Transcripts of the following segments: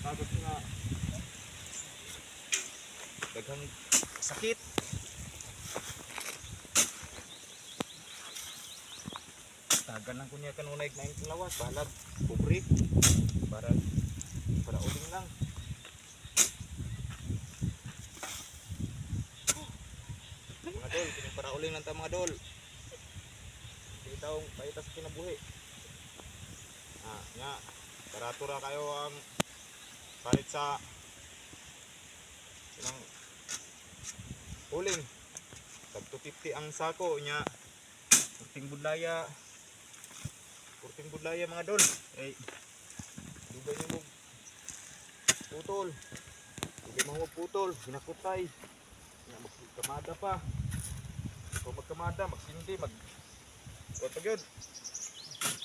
takot nga daghang sakit. Tagan lang ko niya kanunay na yung lawas balag pobre para uling lang. Mga dol, para uling lang ta mga dol. Hindi taong paitas kinabuhi. Nga barato ra kayo ang palit sa ilang uling. Tag 250 ang sako nya. Kurting budlaya mga dol. Dugay nyo putol. Dugay mo putol, hinakutay. Nga magkamada pa. Kung magkamada, magsindi,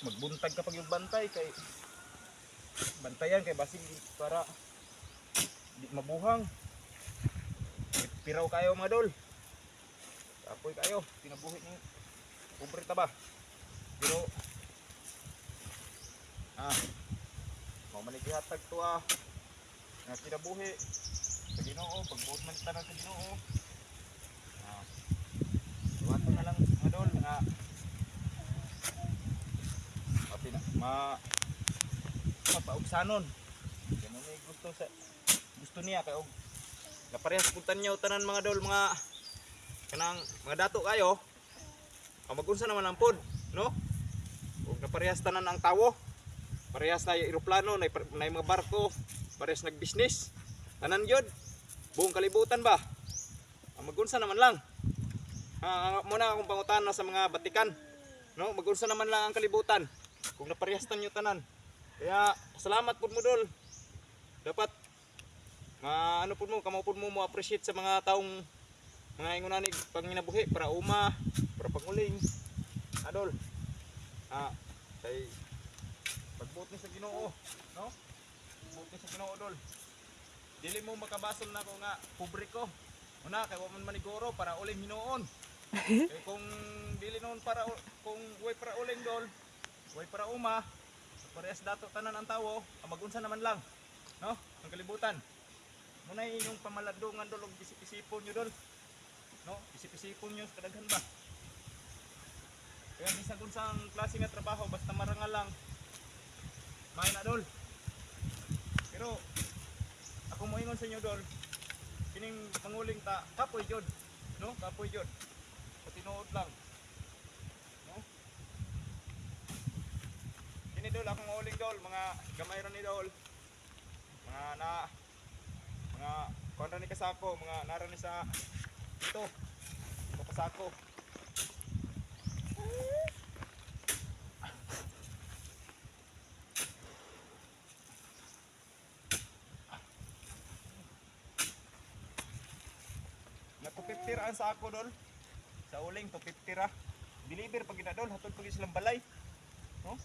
magbuntag kapag yung bantay kay bantayan kay basig para di mabuhang. Piraw kayo mga dol. Apoy kayo, pinabuhi ni pobre ta ba. Pero mau manigihatag to nga pinabuhi sa Ginoo, pagbuot man tanan sa Ginoo. Duwato na lang mga dol nga mapaugsanon. Kaya mo may gusto niya kay og naparehas pud tanyaw tanan mga dol, mga kanang mga dato kayo. Magunsa naman ang pod, no? Og naparehas tanan ang tawo. Parehas na yung eroplano, na yung mga barko, parehas nag-business. Tanan yun, buong kalibutan ba? Magunsa naman lang. Muna akong pangutan sa mga batikan. No? Magunsa naman lang ang kalibutan. Kung naparehas nyo tanan. Kaya, salamat po mo dol. Dapat, ano po mo, kamo po mo appreciate sa mga taong mga ingunanig panginabuhi para uma, para panguling. Adol. Kay pagbuot ni sa Ginoo, no? Pagbuot ni sa Ginoo dol. Dili mo makabasol na ko nga pobre ko. Una kay wa man maniguro para uling hinuon. Kay kung dili noon para kung way para uling dol, way para uma, parehas dato tanan ang tawo, magunsa naman lang, no? Ang kalibutan. Muna inyong pamaladungan dol og isip-isipon nyo dol. No? Isip-isipon nyo kadaghan ba? Kaya bisag unsang klase nga trabaho basta marangal lang may na dol. Pero ako moingon sa inyo dol, kining panguling ta kapoy jud, no? Kapoy jud. Patinuod lang. No? Kini dol akong uling dol, mga gamay ra ni dol. Mga kuan ra ni kasako, mga nara ni sa ito kasako. Na 250 ra ang sako dol. Sa uling 250 ra. Deliver pag ina dol, hatod pag silang balay. No?